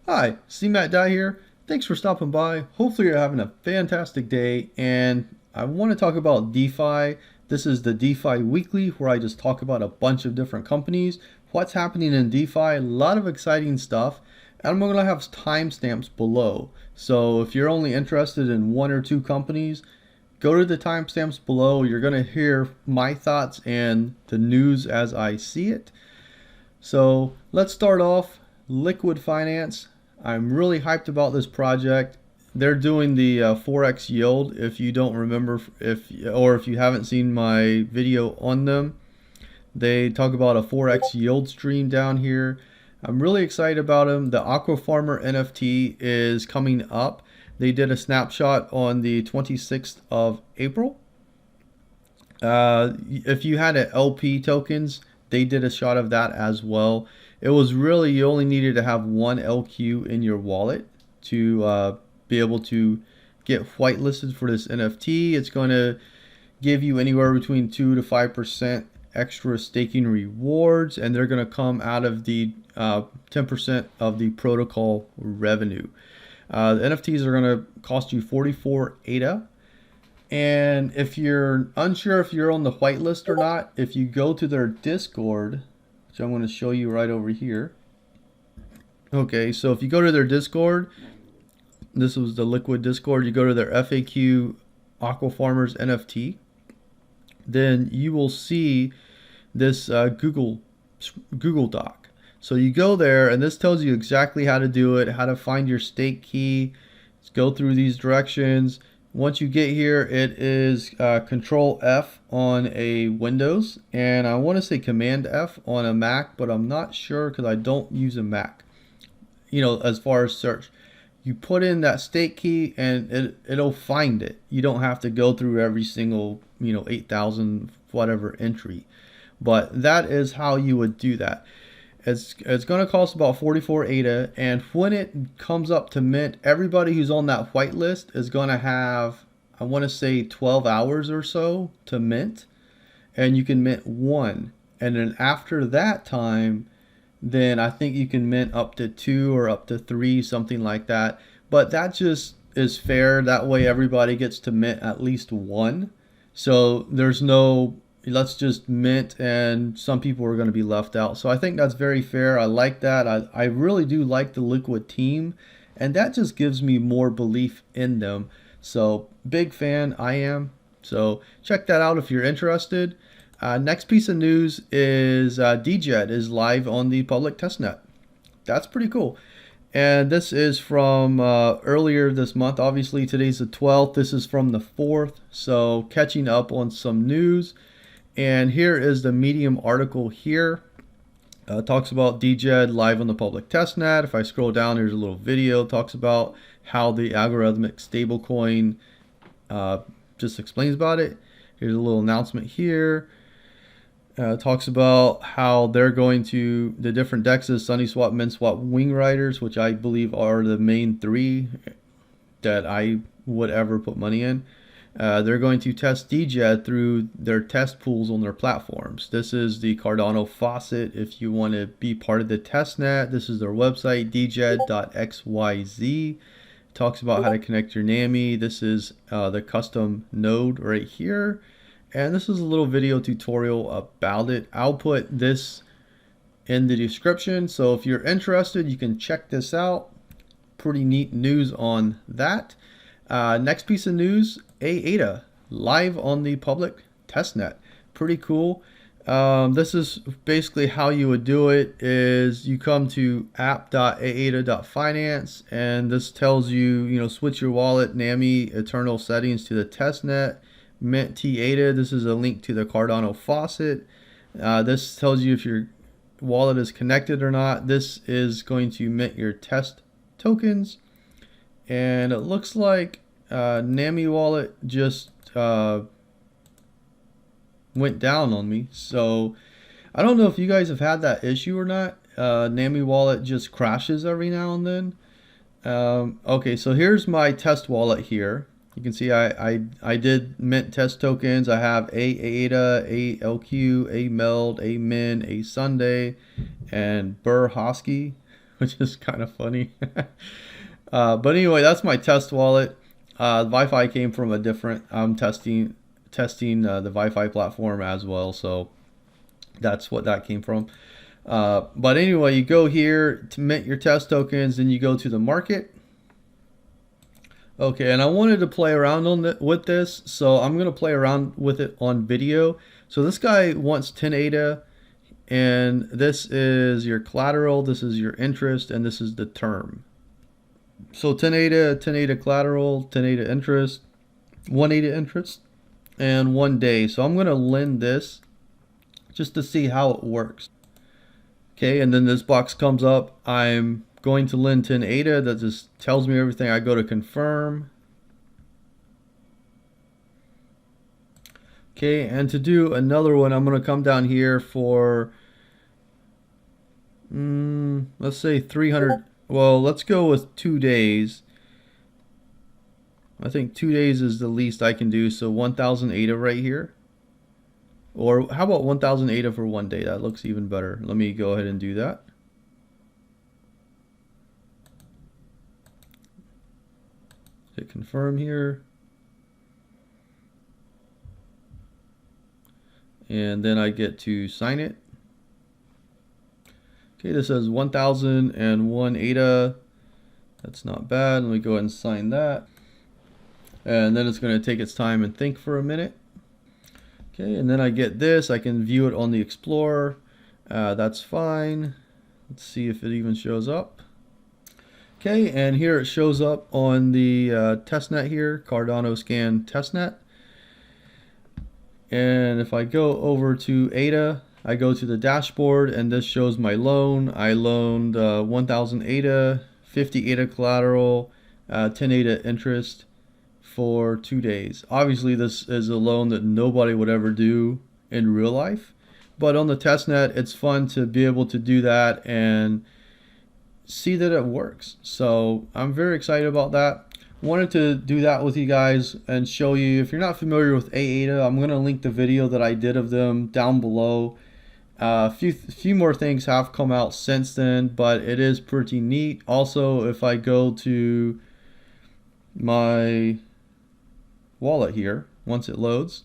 Hi, CMattDye here. Thanks for stopping by. Hopefully you're having a fantastic day, and I want to talk about DeFi. This is the DeFi Weekly, where I just talk about a bunch of different companies, what's happening in DeFi, a lot of exciting stuff, and I'm going to have timestamps below. So if you're only interested in one or two companies, go to the timestamps below. You're going to hear my thoughts and the news as I see it. So let's start off. Liqwid Finance. I'm really hyped about this project. They're doing the 4x yield. If you don't remember, if you haven't seen my video on them, they talk about a 4x yield stream down here. I'm really excited about them. The Aqua Farmer NFT is coming up. They did a snapshot on the 26th of April. If you had an LP tokens, they did a shot of that as well. It was really, you only needed to have one LQ in your wallet to be able to get whitelisted for this NFT. It's going to give you anywhere between 2 to 5% extra staking rewards, and they're going to come out of the 10% of the protocol revenue. The NFTs are going to cost you 44 ADA. And if you're unsure if you're on the whitelist or not, if you go to their Discord, which I'm going to show you right over here. Okay, so if you go to their Discord, this was the Liqwid Discord, you go to their FAQ Aqua Farmers NFT, then you will see this Google Doc. So you go there, and this tells you exactly how to do it, how to find your stake key. Let's go through these directions. Once you get here, it is Control F on a Windows, and I want to say Command F on a Mac, but I'm not sure because I don't use a Mac. You know, as far as search, you put in that stake key and it'll find it. You don't have to go through every single 8,000 whatever entry, but that is how you would do that. It's going to cost about 44 ADA, and when it comes up to mint, everybody who's on that whitelist is going to have, I want to say 12 hours or so to mint, and you can mint one. And then after that time, then I think you can mint up to 2 or up to 3, something like that. But that just is fair. That way everybody gets to mint at least one. So there's no let's just mint and some people are going to be left out. So I think that's very fair. I like that. I really do like the Liqwid team, and that just gives me more belief in them. So big fan I am. So check that out if you're interested. Next piece of news is Djed is live on the public testnet. That's pretty cool. And this is from earlier this month. Obviously today's the 12th. This is from the 4th. So catching up on some news. And here is the Medium article here. Talks about Djed live on the public testnet. If I scroll down, there's a little video. Talks about how the algorithmic stablecoin just explains about it. Here's a little announcement here. Talks about how they're going to the different dexes, SunnySwap, MintSwap, Wing Riders, which I believe are the main three that I would ever put money in. They're going to test Djed through their test pools on their platforms. This is the Cardano faucet. If you want to be part of the testnet, this is their website, djed.xyz. Talks about how to connect your NAMI. This is the custom node right here. And this is a little video tutorial about it. I'll put this in the description. So if you're interested, you can check this out. Pretty neat news on that. Next piece of news, AADA live on the public testnet. Pretty cool. This is basically how you would do it is you come to app.aada.finance, and this tells you, switch your wallet, NAMI, eternal settings to the testnet, mint TADA. This is a link to the Cardano faucet. This tells you if your wallet is connected or not. This is going to mint your test tokens. And it looks like NAMI wallet just went down on me. So I don't know if you guys have had that issue or not. NAMI wallet just crashes every now and then. Okay, so here's my test wallet here. You can see I did mint test tokens. I have AADA, a LQ, a Meld, a Min, a Sunday, and Burr Hosky. which is kind of funny. But anyway, that's my test wallet. VyFi came from a different. I'm testing the VyFi platform as well, so that's what that came from. But anyway, you go here to mint your test tokens, then you go to the market. Okay, and I wanted to play around with this, so I'm going to play around with it on video. So this guy wants 10 AADA, and this is your collateral, this is your interest, and this is the term. So 10 AADA, 10 AADA collateral, 10 AADA interest, 1 AADA interest, and 1 day. So I'm going to lend this just to see how it works. Okay, and then this box comes up. I'm going to lend 10 AADA. That just tells me everything. I go to confirm. Okay, and to do another one, I'm going to come down here for, let's say 300. Well, let's go with 2 days. I think 2 days is the least I can do. So 1,000 AADA right here. Or how about 1,000 AADA for 1 day? That looks even better. Let me go ahead and do that. Hit confirm here. And then I get to sign it. Okay, this says 1,001 AADA. That's not bad. Let me go ahead and sign that. And then it's going to take its time and think for a minute. Okay, and then I get this. I can view it on the Explorer. That's fine. Let's see if it even shows up. Okay, and here it shows up on the testnet here, Cardano scan testnet. And if I go over to AADA, I go to the dashboard, and this shows my loan. I loaned 1,000 AADA, 50 AADA collateral, 10 AADA interest for 2 days. Obviously, this is a loan that nobody would ever do in real life, but on the testnet, it's fun to be able to do that and see that it works. So I'm very excited about that. Wanted to do that with you guys and show you. If you're not familiar with AADA, I'm going to link the video that I did of them down below. A few more things have come out since then, but it is pretty neat. Also, if I go to my wallet here, once it loads,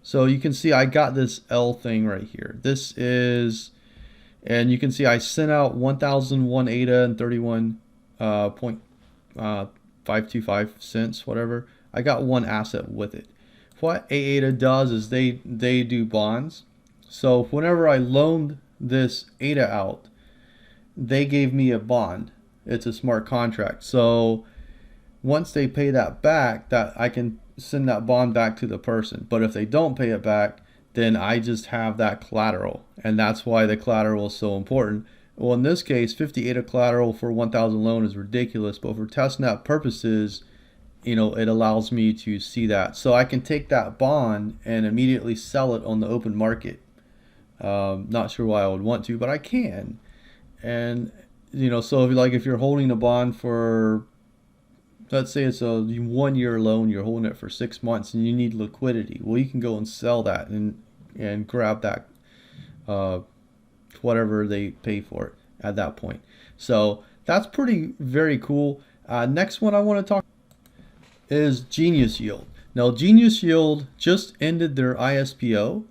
so you can see I got this L thing right here. This is, and you can see I sent out 1,001 AADA and 31.525 cents, whatever. I got one asset with it. What AADA does is they do bonds. So whenever I loaned this AADA out, they gave me a bond. It's a smart contract. So once they pay that back, that I can send that bond back to the person. But if they don't pay it back, then I just have that collateral, and that's why the collateral is so important. Well, in this case, 50 AADA collateral for 1,000 loan is ridiculous, but for testnet purposes, you know, it allows me to see that. So I can take that bond and immediately sell it on the open market. Not sure why I would want to, but I can. And you know, so if you're holding a bond for, let's say it's a 1 year loan, you're holding it for 6 months and you need liquidity. Well, you can go and sell that and grab that whatever they pay for it at that point. So that's very cool. Next one I want to talk is Genius Yield. Now Genius Yield just ended their ISPO,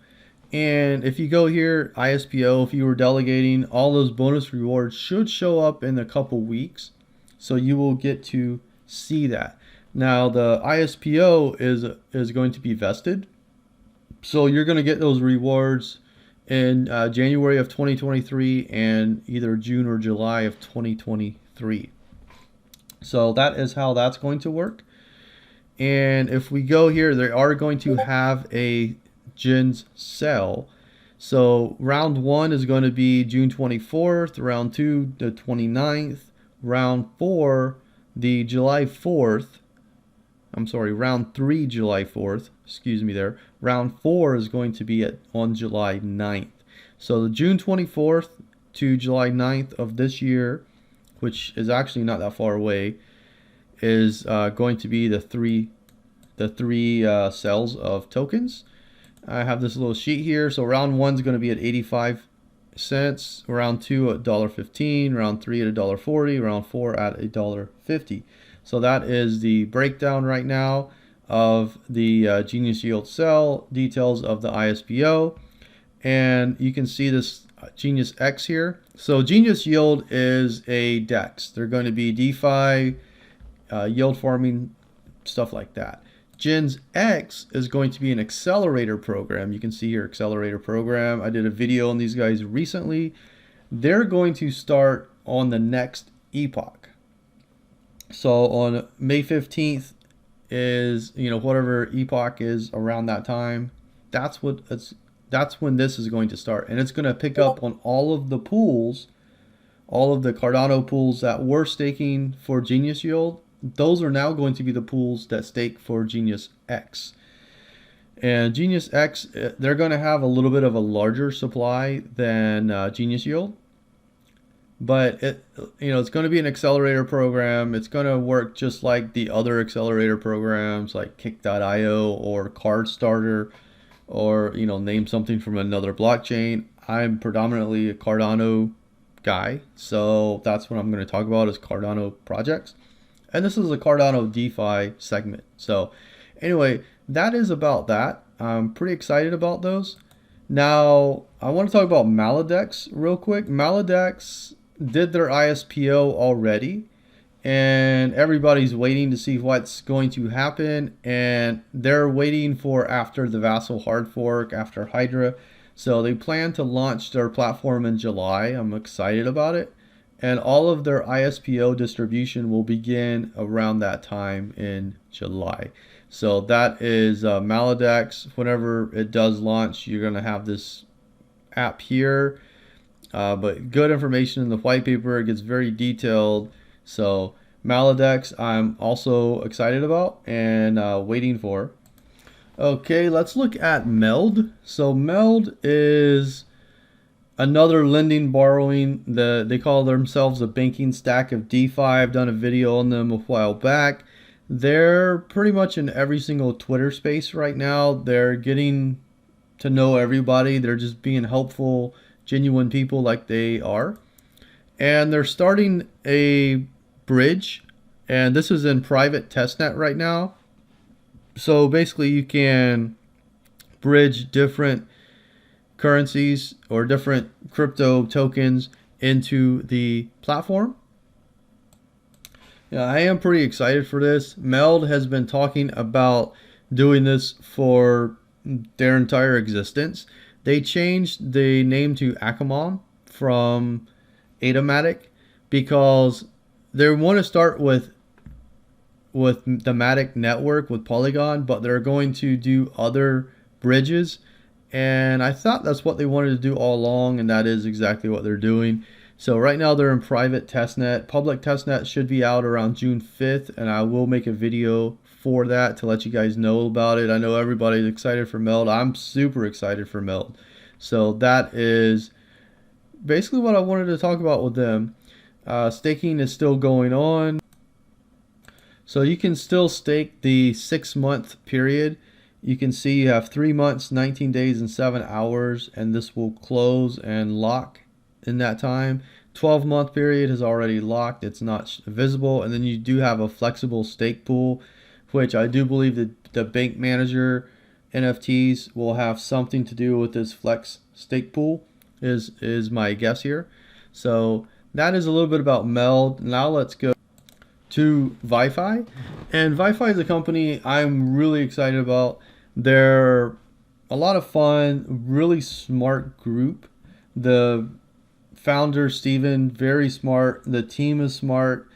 and if you go here, ISPO, if you were delegating, all those bonus rewards should show up in a couple weeks, so you will get to see that. Now the ISPO is going to be vested, so you're going to get those rewards in January of 2023 and either June or July of 2023. So that is how that's going to work. And if we go here, they are going to have a Djed sale. So round 1 is going to be June 24th, round 2 the 29th, round 4 the July 4th. I'm sorry, round 3 July 4th, excuse me there. Round 4 is going to be on July 9th. So the June 24th to July 9th of this year, which is actually not that far away, is going to be the three sales of tokens. I have this little sheet here. So round 1 is going to be at 85 cents, round 2 at $1.15, round 3 at $1.40, round 4 at $1.50. So that is the breakdown right now of the Genius Yield sell, details of the ISPO, and you can see this Genius X here. So Genius Yield is a DEX. They're going to be DeFi, yield farming, stuff like that. Gens X is going to be an accelerator program. You can see here, accelerator program. I did a video on these guys recently. They're going to start on the next epoch. So on May 15th is, whatever epoch is around that time. That's when this is going to start. And it's going to pick up on all of the pools, all of the Cardano pools that were staking for Genius Yield. Those are now going to be the pools that stake for Genius X. And Genius X, they're going to have a little bit of a larger supply than Genius Yield. But it's going to be an accelerator program. It's going to work just like the other accelerator programs like Kick.io or CardStarter, or name something from another blockchain. I'm predominantly a Cardano guy, so that's what I'm going to talk about is Cardano projects. And this is a Cardano DeFi segment. So anyway, that is about that. I'm pretty excited about those. Now, I want to talk about Maladex real quick. Maladex did their ISPO already, and everybody's waiting to see what's going to happen. And they're waiting for after the Vasal Hardfork, after Hydra. So they plan to launch their platform in July. I'm excited about it. And all of their ISPO distribution will begin around that time in July. So that is Maladex. Whenever it does launch, you're going to have this app here. But good information in the white paper. It gets very detailed. So Maladex, I'm also excited about and waiting for. Okay, let's look at Meld. So Meld is another lending, borrowing. They call themselves a banking stack of DeFi. I've done a video on them a while back. They're pretty much in every single Twitter space right now. They're getting to know everybody. They're just being helpful, genuine people like they are. And they're starting a bridge. And this is in private testnet right now. So basically you can bridge different currencies or different crypto tokens into the platform. Yeah, I am pretty excited for this. Meld has been talking about doing this for their entire existence. They changed the name to Akamon from AADA because they want to start with the Matic network with Polygon, but they're going to do other bridges. And I thought that's what they wanted to do all along, and that is exactly what they're doing. So right now they're in private testnet. Public testnet should be out around June 5th, and I will make a video for that to let you guys know about it. I know everybody's excited for Meld. I'm super excited for Meld. So that is basically what I wanted to talk about with them. Staking is still going on. So you can still stake the 6-month period. You can see you have 3 months, 19 days, and 7 hours, and this will close and lock in that time. 12-month period has already locked. It's not visible. And then you do have a flexible stake pool, which I do believe that the bank manager NFTs will have something to do with this flex stake pool is my guess here. So that is a little bit about Meld. Now let's go to VyFi. And VyFi is a company I'm really excited about. They're a lot of fun, really smart group. The founder, Steven, very smart. The team is smart.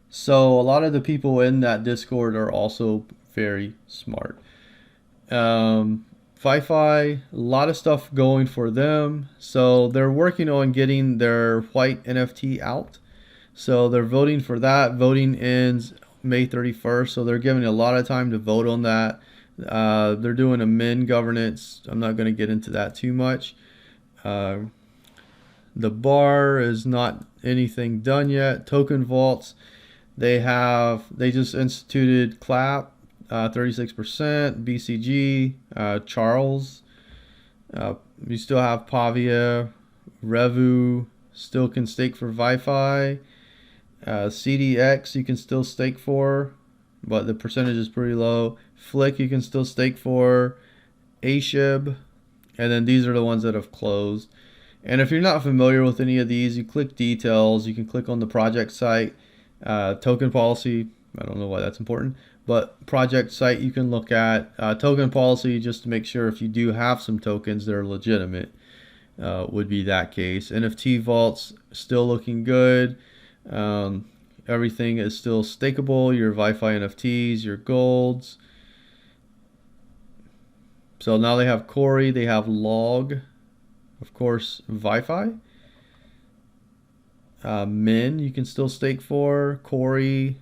So a lot of the people in that Discord are also very smart. VyFi, a lot of stuff going for them. So they're working on getting their white NFT out. So they're voting for that. Voting ends May 31st. So they're giving a lot of time to vote on that. They're doing a min governance. I'm not going to get into that too much. The bar is not anything done yet. Token vaults, they just instituted Clap, 36%, BCG, Charles. You still have Pavia, Revu still can stake for VyFi. CDX you can still stake for, but the percentage is pretty low. Flick you can still stake for. Ashib, and then these are the ones that have closed. And if you're not familiar with any of these, you click details. You can click on the project site, token policy. I don't know why that's important, but project site you can look at. Token policy, just to make sure if you do have some tokens that are legitimate, would be that case. NFT vaults still looking good. Everything is still stakeable. Your VyFi NFTs, your golds. So now they have Corey, they have Log, of course, VyFi. Min you can still stake for. Corey,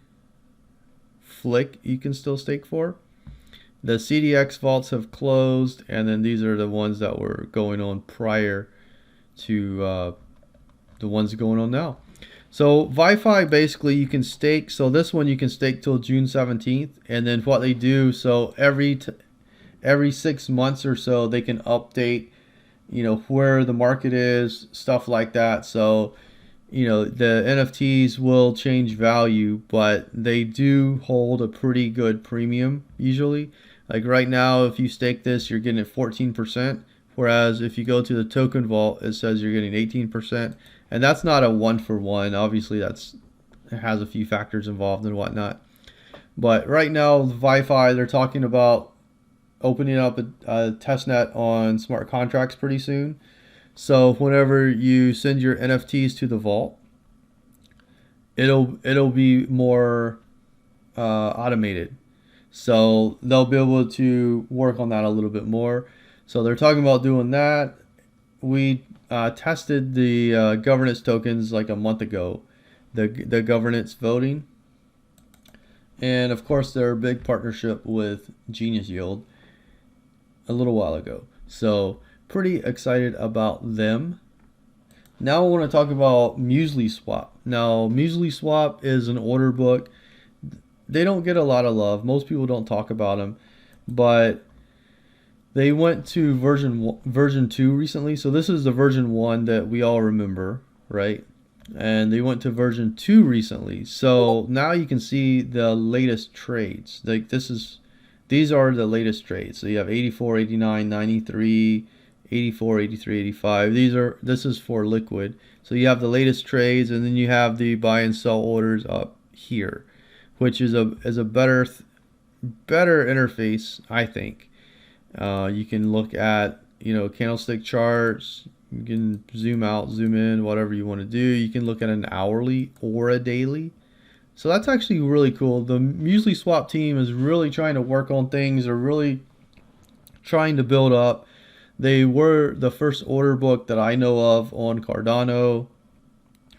Flick you can still stake for. The CDX vaults have closed, and then these are the ones that were going on prior to the ones going on now. So VyFi basically you can stake. So this one you can stake till June 17th, and then what they do, so every 6 months or so they can update, where the market is, stuff like that. So the NFTs will change value, but they do hold a pretty good premium usually. Like right now, if you stake this, you're getting it 14%, whereas if you go to the token vault, it says you're getting 18%, and that's not a 1-for-1. Obviously it has a few factors involved and whatnot, but right now VyFi, they're talking about opening up a testnet on smart contracts pretty soon. So whenever you send your NFTs to the vault, it'll be more automated. So they'll be able to work on that a little bit more. So they're talking about doing that. We tested the governance tokens like a month ago, the governance voting, and of course they're a big partnership with Genius Yield a little while ago. So pretty excited about them. Now I want to talk about Muesliswap. Now Muesliswap is an order book. They don't get a lot of love. Most people don't talk about them, but they went to version 2 recently. So this is the version 1 that we all remember, right? And they went to version 2 recently. So now you can see the latest trades. Like these are the latest trades. So you have 84, 89, 93, 84, 83, 85. This is for Liqwid. So you have the latest trades, and then you have the buy and sell orders up here, which is a better interface, I think. You can look at candlestick charts. You can zoom out, zoom in, whatever you want to do. You can look at an hourly or a daily. So that's actually really cool. The Muesliswap team is really trying to work on things. They're really trying to build up. They were the first order book that I know of on Cardano,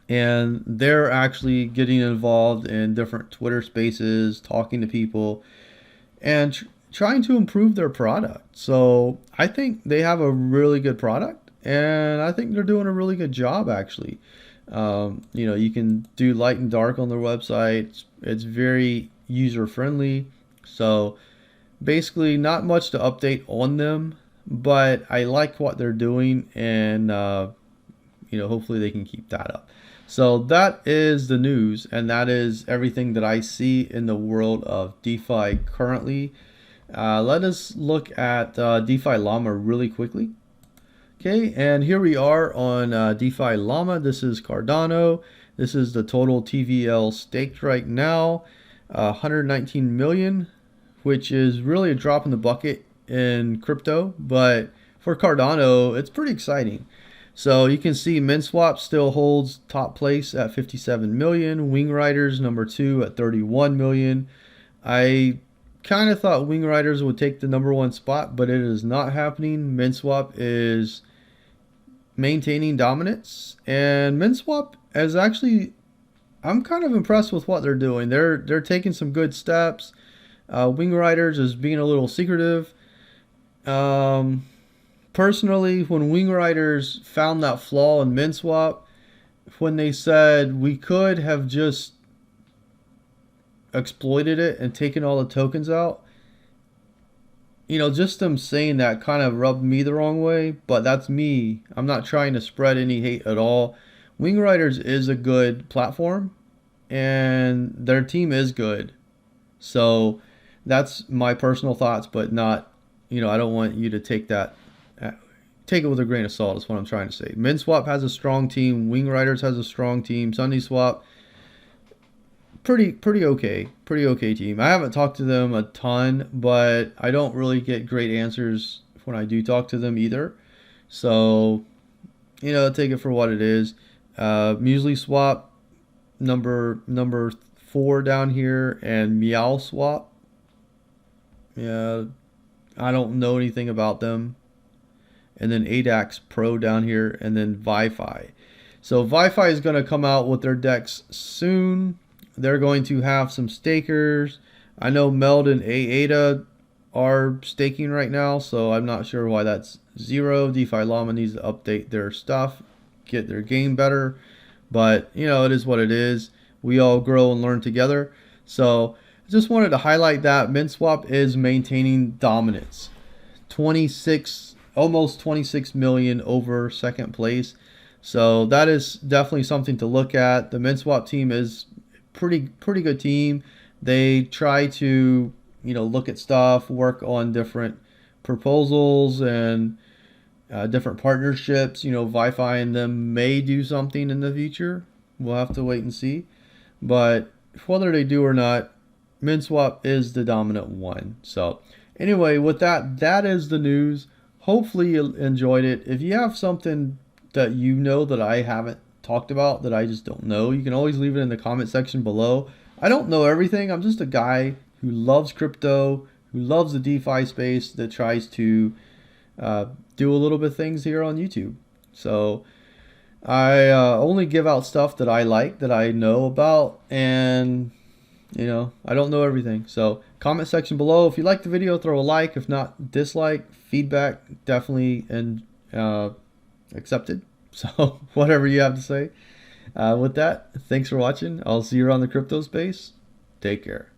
and they're actually getting involved in different Twitter spaces, talking to people, and trying to improve their product. So I think they have a really good product, and I think they're doing a really good job actually. You can do light and dark on their website. It's very user friendly. So basically not much to update on them, but I like what they're doing, and hopefully they can keep that up. So that is the news, and that is everything that I see in the world of DeFi currently. Let us look at DeFi Llama really quickly. Okay, and here we are on DeFi Llama. This is Cardano. This is the total TVL staked right now, 119 million, which is really a drop in the bucket in crypto, but for Cardano, it's pretty exciting. So you can see MinSwap still holds top place at 57 million. Wing Riders number 2 at 31 million. I kind of thought Wing Riders would take the number 1 spot, but it is not happening. MinSwap is maintaining dominance, and MinSwap is actually, I'm kind of impressed with what they're doing. They're taking some good steps. Wing Riders is being a little secretive. Personally, when Wing Riders found that flaw in MinSwap, when they said we could have just exploited it and taken all the tokens out, just them saying that kind of rubbed me the wrong way, but that's me. I'm not trying to spread any hate at all. Wing Riders is a good platform, and their team is good. So that's my personal thoughts, but not, I don't want you to take it with a grain of salt is what I'm trying to say. MinSwap has a strong team. Wing Riders has a strong team. SunnySwap, pretty okay team. I haven't talked to them a ton, but I don't really get great answers when I do talk to them either. So, take it for what it is. Muesliswap, number 4 down here, and Meowswap. Yeah, I don't know anything about them. And then ADAX Pro down here, and then VyFi. So VyFi is going to come out with their decks soon. They're going to have some stakers. I know Meld and AADA are staking right now, so I'm not sure why that's 0. DeFi Llama needs to update their stuff, get their game better. But, it is what it is. We all grow and learn together. So I just wanted to highlight that MinSwap is maintaining dominance. Almost 26 million over second place. So that is definitely something to look at. The MinSwap team is pretty good team. They try to, look at stuff, work on different proposals and different partnerships. VyFi and them may do something in the future. We'll have to wait and see. But whether they do or not, MinSwap is the dominant one. So anyway, with that is the news. Hopefully you enjoyed it. If you have something that that I haven't talked about, that I just don't know, you can always leave it in the comment section below. I don't know everything. I'm just a guy who loves crypto, who loves the DeFi space, that tries to do a little bit of things here on YouTube. So I only give out stuff that I like, that I know about, and I don't know everything. So comment section below. If you like the video, throw a like. If not, dislike. Feedback definitely and accepted. So whatever you have to say. With that, thanks for watching. I'll see you around the crypto space. Take care.